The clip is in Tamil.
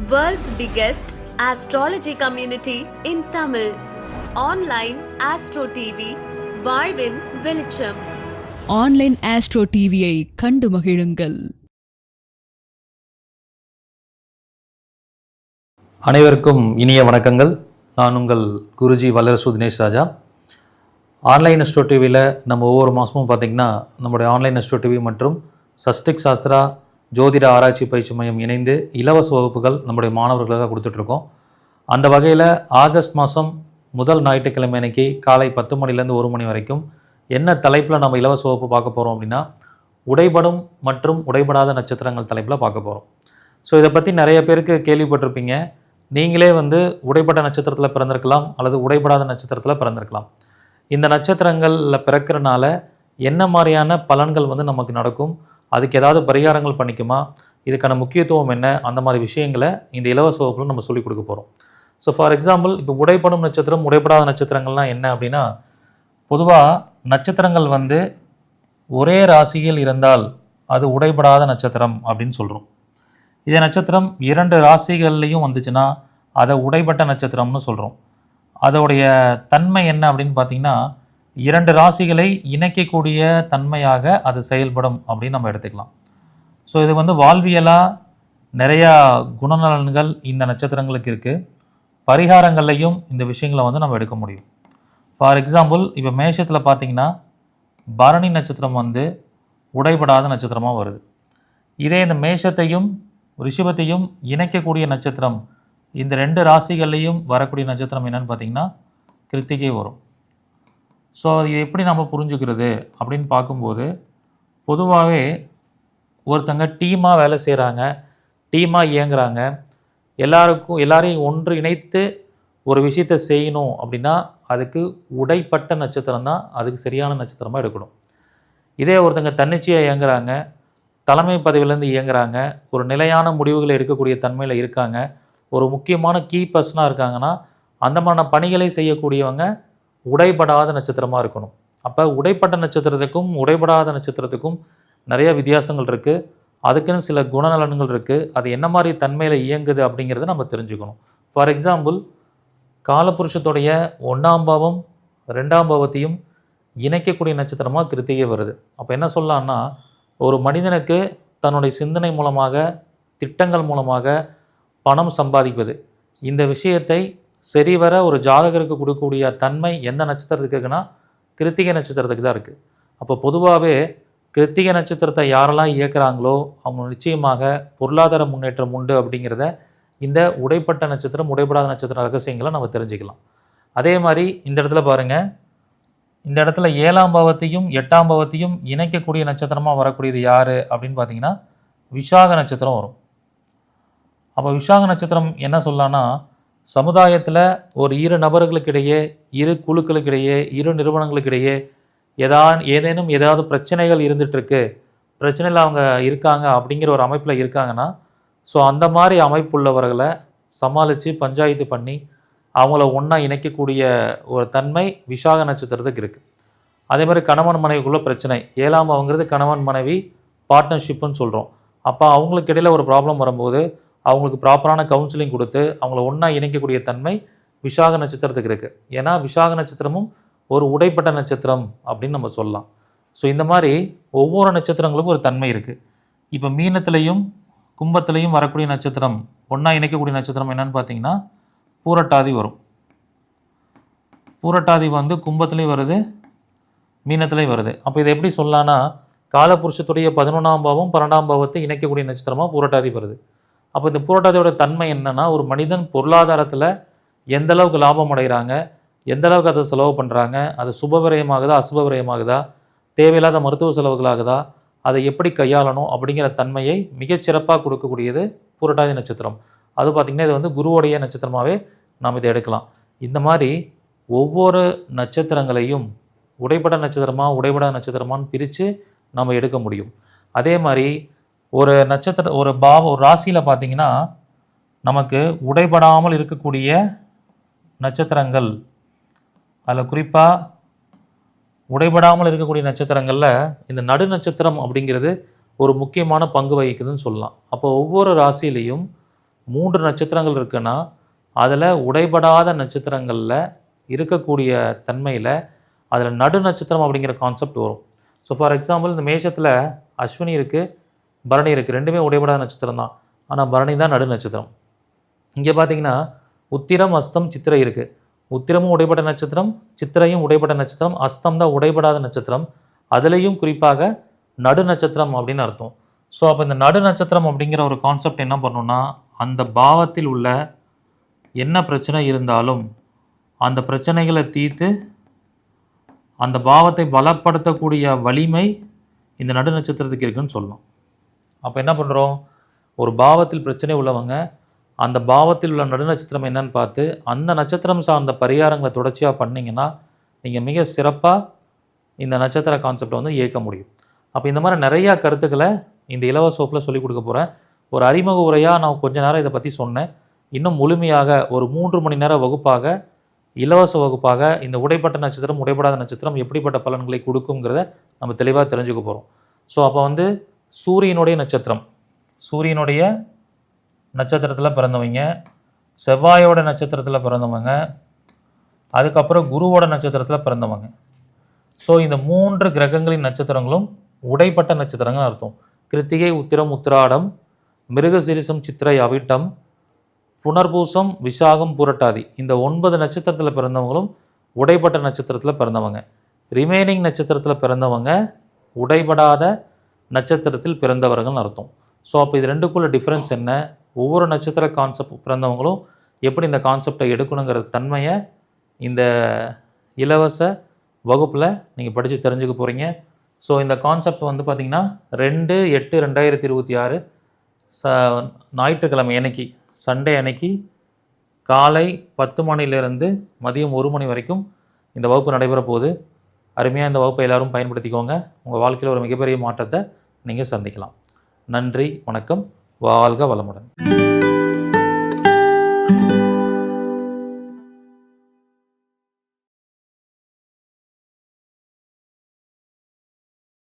World's biggest astrology community in Tamil. Online Astro TV, வாழ்வின் வெளிச்சம். ஆன்லைன் ஆஸ்ட்ரோ டிவியை கண்டு மகிழுங்கள். அனைவருக்கும் இனிய வணக்கங்கள். நான் உங்கள் குருஜி வல்லரசு தினேஷ் ராஜா. ஆன்லைன் அஸ்ட்ரோ டிவியில் நம்ம ஒவ்வொரு மாதமும் பார்த்திங்கன்னா நம்முடைய ஆன்லைன் அஸ்ட்ரோ டிவி மற்றும் சஷ்டிக் சாஸ்திரா ஜோதிட ஆராய்ச்சி பயிற்சி மையம் இணைந்து இலவச வகுப்புகள் நம்முடைய மாணவர்களுக்காக கொடுத்துட்ருக்கோம். அந்த வகையில் ஆகஸ்ட் மாதம் முதல் ஞாயிற்றுக்கிழமை அன்னைக்கு காலை 10 மணிலேருந்து 1 மணி வரைக்கும் என்ன தலைப்பில் நம்ம இலவச வகுப்பு பார்க்க போகிறோம் அப்படின்னா, உடைபடும் மற்றும் உடைபடாத நட்சத்திரங்கள் தலைப்பில் பார்க்க போகிறோம். ஸோ இதை பற்றி நிறைய பேருக்கு கேள்விப்பட்டிருப்பீங்க. நீங்களே உடைப்பட்ட நட்சத்திரத்தில் பிறந்திருக்கலாம் அல்லது உடைபடாத நட்சத்திரத்தில் பிறந்திருக்கலாம். இந்த நட்சத்திரங்களில் பிறக்கிறனால என்ன மாதிரியான பலன்கள் நமக்கு நடக்கும், அதுக்கு ஏதாவது பரிகாரங்கள் பண்ணிக்குமா, இதுக்கான முக்கியத்துவம் என்ன, அந்த மாதிரி விஷயங்களை இந்த இலவச வகுப்பில் நம்ம சொல்லிக் கொடுக்க போகிறோம். ஸோ ஃபார் எக்ஸாம்பிள், இப்போ உடைப்படும் நட்சத்திரம் உடைபடாத நட்சத்திரங்கள்லாம் என்ன அப்படின்னா, பொதுவாக நட்சத்திரங்கள் ஒரே ராசியில் இருந்தால் அது உடைபடாத நட்சத்திரம் அப்படின்னு சொல்கிறோம். இதே நட்சத்திரம் 2 ராசிகள்லையும் வந்துச்சுன்னா அதை உடைபட்ட நட்சத்திரம்னு சொல்கிறோம். அதோடைய தன்மை என்ன அப்படின்னு பார்த்திங்கன்னா, 2 ராசிகளை இணைக்கக்கூடிய தன்மையாக அது செயல்படும் அப்படின்னு நம்ம எடுத்துக்கலாம். ஸோ இது வாழ்வியலாக நிறையா குணநலன்கள் இந்த நட்சத்திரங்களுக்கு இருக்குது. பரிகாரங்கள்லையும் இந்த விஷயங்களை நம்ம எடுக்க முடியும். ஃபார் எக்ஸாம்பிள், இப்போ மேஷத்தில் பார்த்திங்கன்னா பரணி நட்சத்திரம் உடைபடாத நட்சத்திரமாக வருது. இதே இந்த மேஷத்தையும் ரிஷபத்தையும் இணைக்கக்கூடிய நட்சத்திரம், இந்த 2 ராசிகள்லையும் வரக்கூடிய நட்சத்திரம் என்னென்னு பார்த்திங்கன்னா கிருத்திகை வரும். ஸோ இது எப்படி நம்ம புரிஞ்சுக்கிறது அப்படின்னு பார்க்கும்போது, பொதுவாகவே ஒருத்தங்க டீமாக வேலை செய்கிறாங்க, டீமாக இயங்குகிறாங்க, எல்லாரையும் ஒன்று இணைத்து ஒரு விஷயத்தை செய்யணும் அப்படின்னா அதுக்கு உடைப்பட்ட நட்சத்திரம் தான் அதுக்கு சரியான நட்சத்திரமாக எடுக்கணும். இதே ஒருத்தங்க தன்னிச்சையாக இயங்குகிறாங்க, தலைமை பதவியிலேருந்து இயங்குகிறாங்க, ஒரு நிலையான முடிவுகளை எடுக்கக்கூடிய தன்மையில் இருக்காங்க, ஒரு முக்கியமான கீ பர்சனாக இருக்காங்கன்னா அந்த மாதிரி பணிகளை செய்யக்கூடியவங்க உடைபடாத நட்சத்திரமாக இருக்கணும். அப்போ உடைப்பட்ட நட்சத்திரத்துக்கும் உடைபடாத நட்சத்திரத்துக்கும் நிறைய வித்தியாசங்கள் இருக்குது. அதுக்குன்னு சில குணநலன்கள் இருக்குது. அது என்ன மாதிரி தன்மையில் இயங்குது அப்படிங்கிறத நம்ம தெரிஞ்சுக்கணும். ஃபார் எக்ஸாம்பிள், காலபுருஷத்துடைய 1ஆம் பாவம் 2ஆம் பாவத்தையும் இணைக்கக்கூடிய நட்சத்திரமாக கிருத்திகை வருது. அப்போ என்ன சொல்லலாம்னா, ஒரு மனிதனுக்கு தன்னுடைய சிந்தனை மூலமாக, திட்டங்கள் மூலமாக பணம் சம்பாதிப்பது, இந்த விஷயத்தை சரிவர ஒரு ஜாதகருக்கு கொடுக்கக்கூடிய தன்மை எந்த நட்சத்திரத்துக்கு இருக்குன்னா கிருத்திகை நட்சத்திரத்துக்கு தான் இருக்குது. அப்போ பொதுவாகவே கிருத்திகை நட்சத்திரத்தை யாரெல்லாம் இயக்குறாங்களோ அவங்க நிச்சயமாக பொருளாதார முன்னேற்றம் உண்டு அப்படிங்கிறத இந்த உடைப்பட்ட நட்சத்திரம் உடைபடாத நட்சத்திர ரகசியங்களை நம்ம தெரிஞ்சுக்கலாம். அதே மாதிரி இந்த இடத்துல பாருங்கள், இந்த இடத்துல 7ஆம் பாவத்தையும் 8ஆம் பாவத்தையும் இணைக்கக்கூடிய நட்சத்திரமாக வரக்கூடியது யார் அப்படின்னு பார்த்தீங்கன்னா விஷாக நட்சத்திரம் வரும். அப்போ விஷாக நட்சத்திரம் என்ன சொல்லலாம்னா, சமுதாயத்தில் ஒரு 2 நபர்களுக்கிடையே, 2 குழுக்களுக்கிடையே, 2 நிறுவனங்களுக்கிடையே ஏதேனும் ஏதாவது பிரச்சனைகள் இருந்துகிட்ருக்கு, பிரச்சனையில் அவங்க இருக்காங்க அப்படிங்கிற ஒரு அமைப்பில் இருக்காங்கன்னா, ஸோ அந்த மாதிரி அமைப்புள்ளவர்களை சமாளித்து பஞ்சாயத்து பண்ணி அவங்கள ஒன்றா இணைக்கக்கூடிய ஒரு தன்மை விஷாக நட்சத்திரத்துக்கு இருக்குது. அதே மாதிரி கணவன் மனைவிக்குள்ள பிரச்சனை, 7ஆம் பாவங்கிறது கணவன் மனைவி பார்ட்னர்ஷிப்புன்னு சொல்கிறோம். அப்போ அவங்களுக்கு இடையில் ஒரு ப்ராப்ளம் வரும்போது அவங்களுக்கு ப்ராப்பரான கவுன்சிலிங் கொடுத்து அவங்கள ஒன்றா இணைக்கக்கூடிய தன்மை விஷாக நட்சத்திரத்துக்கு இருக்குது. ஏன்னா விஷாக நட்சத்திரமும் ஒரு உடைப்பட்ட நட்சத்திரம் அப்படின்னு நம்ம சொல்லலாம். ஸோ இந்த மாதிரி ஒவ்வொரு நட்சத்திரங்களுக்கும் ஒரு தன்மை இருக்குது. இப்போ மீனத்துலேயும் கும்பத்துலேயும் வரக்கூடிய நட்சத்திரம், ஒன்றா இணைக்கக்கூடிய நட்சத்திரம் என்னென்னு பார்த்தீங்கன்னா பூரட்டாதி வரும். பூரட்டாதி கும்பத்துலேயும் வருது, மீனத்துலேயும் வருது. அப்போ இதை எப்படி சொல்லலான்னா, காலபுருஷத்துடைய 11ஆம் பாவம் 12ஆம் பாவத்தை இணைக்கக்கூடிய நட்சத்திரமாக பூரட்டாதி வருது. அப்போ இந்த பூரட்டாதியோட தன்மை என்னென்னா, ஒரு மனிதன் பொருளாதாரத்தில் எந்த அளவுக்கு லாபம் அடைகிறாங்க, எந்த அளவுக்கு அதை செலவு பண்ணுறாங்க, அது சுப விரயமாகுதா அசுப விரயமாகுதா, தேவையில்லாத மருத்துவ செலவுகளாகுதா, அதை எப்படி கையாளணும் அப்படிங்கிற தன்மையை மிகச்சிறப்பாக கொடுக்கக்கூடியது பூரட்டாதி நட்சத்திரம். அது பார்த்திங்கன்னா இது குருவுடைய நட்சத்திரமாகவே நாம் இதை எடுக்கலாம். இந்த மாதிரி ஒவ்வொரு நட்சத்திரங்களையும் உடைப்பட நட்சத்திரமாக உடைபடாத நட்சத்திரமானு பிரித்து நம்ம எடுக்க முடியும். அதே மாதிரி ஒரு நட்சத்திரம் ஒரு ராசியில் பார்த்திங்கன்னா நமக்கு உடைபடாமல் இருக்கக்கூடிய நட்சத்திரங்கள், அதில் குறிப்பாக உடைபடாமல் இருக்கக்கூடிய நட்சத்திரங்களில் இந்த நடு நட்சத்திரம் அப்படிங்கிறது ஒரு முக்கியமான பங்கு வகிக்குதுன்னு சொல்லலாம். அப்போ ஒவ்வொரு ராசியிலையும் 3 நட்சத்திரங்கள் இருக்குன்னா அதில் உடைபடாத நட்சத்திரங்களில் இருக்கக்கூடிய தன்மையில் அதில் நடு நட்சத்திரம் அப்படிங்கிற கான்செப்ட் வரும். ஸோ ஃபார் எக்ஸாம்பிள் இந்த மேஷத்தில் அஸ்வினி இருக்குது, பரணி இருக்குது, ரெண்டுமே உடைபடாத நட்சத்திரம் தான். ஆனால் பரணி தான் நடு நட்சத்திரம். இங்கே பார்த்தீங்கன்னா உத்திரம், அஸ்தம், சித்திரை இருக்குது. உத்திரமும் உடைபட்ட நட்சத்திரம், சித்திரையும் உடைபட்ட நட்சத்திரம், அஸ்தம் தான் உடைபடாத நட்சத்திரம். அதுலேயும் குறிப்பாக நடு நட்சத்திரம் அப்படின்னு அர்த்தம். ஸோ அப்போ இந்த நடு நட்சத்திரம் அப்படிங்கிற ஒரு கான்செப்ட் என்ன பண்ணணும்னா, அந்த பாவத்தில் உள்ள என்ன பிரச்சனை இருந்தாலும் அந்த பிரச்சனைகளை தீர்த்து அந்த பாவத்தை பலப்படுத்தக்கூடிய வலிமை இந்த நடு நட்சத்திரத்துக்கு இருக்குன்னு சொல்லணும். அப்போ என்ன பண்ணுறோம், ஒரு பாவத்தில் பிரச்சனை உள்ளவங்க அந்த பாவத்தில் உள்ள நடு நட்சத்திரம் என்னன்னு பார்த்து அந்த நட்சத்திரம் சார்ந்த பரிகாரங்களை தொடர்ச்சியாக பண்ணிங்கன்னா நீங்கள் மிக சிறப்பாக இந்த நட்சத்திர கான்செப்டை வந்து இயக்க முடியும். அப்போ இந்த மாதிரி நிறையா கருத்துக்களை இந்த இலவச வகுப்பில் சொல்லிக் கொடுக்க போகிறேன். ஒரு அறிமுக உரையாக நான் கொஞ்ச நேரம் இதை பற்றி சொன்னேன். இன்னும் முழுமையாக ஒரு 3 மணி நேர வகுப்பாக, இலவச வகுப்பாக இந்த உடைப்பட்ட நட்சத்திரம், உடைபடாத நட்சத்திரம் எப்படிப்பட்ட பலன்களை கொடுக்குங்கிறத நம்ம தெளிவாக தெரிஞ்சுக்க போகிறோம். ஸோ அப்போ வந்து சூரியனுடைய நட்சத்திரம், சூரியனுடைய நட்சத்திரத்தில் பிறந்தவங்க, செவ்வாயோட நட்சத்திரத்தில் பிறந்தவங்க, அதுக்கப்புறம் குருவோட நட்சத்திரத்தில் பிறந்தவங்க. ஸோ இந்த 3 கிரகங்களின் நட்சத்திரங்களும் உடைப்பட்ட நட்சத்திரங்கள் அர்த்தம். கிருத்திகை, உத்திரம், உத்திராடம், மிருகசீரிசம், சித்திரை, அவிட்டம், புனர்பூசம், விசாகம், புரட்டாதி, இந்த 9 நட்சத்திரத்தில் பிறந்தவங்களும் உடைப்பட்ட நட்சத்திரத்தில் பிறந்தவங்க. ரிமைனிங் நட்சத்திரத்தில் பிறந்தவங்க உடைபடாத நட்சத்திரத்தில் பிறந்தவர்கள்னு அர்த்தம். ஸோ அப்போ இது ரெண்டுக்குள்ள டிஃப்ரென்ஸ் என்ன, ஒவ்வொரு நட்சத்திர கான்செப்ட் பிறந்தவங்களும் எப்படி இந்த கான்செப்டை எடுக்கணுங்கிற தன்மையை இந்த இலவச வகுப்பில் நீங்கள் படித்து தெரிஞ்சுக்க போகிறீங்க. ஸோ இந்த கான்செப்ட் வந்து பார்த்திங்கன்னா 2/8/2026 ஞாயிற்றுக்கிழமை அன்னைக்கு, சண்டே அன்னைக்கு காலை 10 மணிலேருந்து மதியம் 1 மணி வரைக்கும் இந்த வகுப்பு நடைபெற போகுது. அருமையாக இந்த வகுப்பை எல்லோரும் பயன்படுத்திக்கோங்க. உங்கள் வாழ்க்கையில் ஒரு மிகப்பெரிய மாற்றத்தை நீங்கள் சந்திக்கலாம். நன்றி, வணக்கம், வாழ்க வளமுடன்.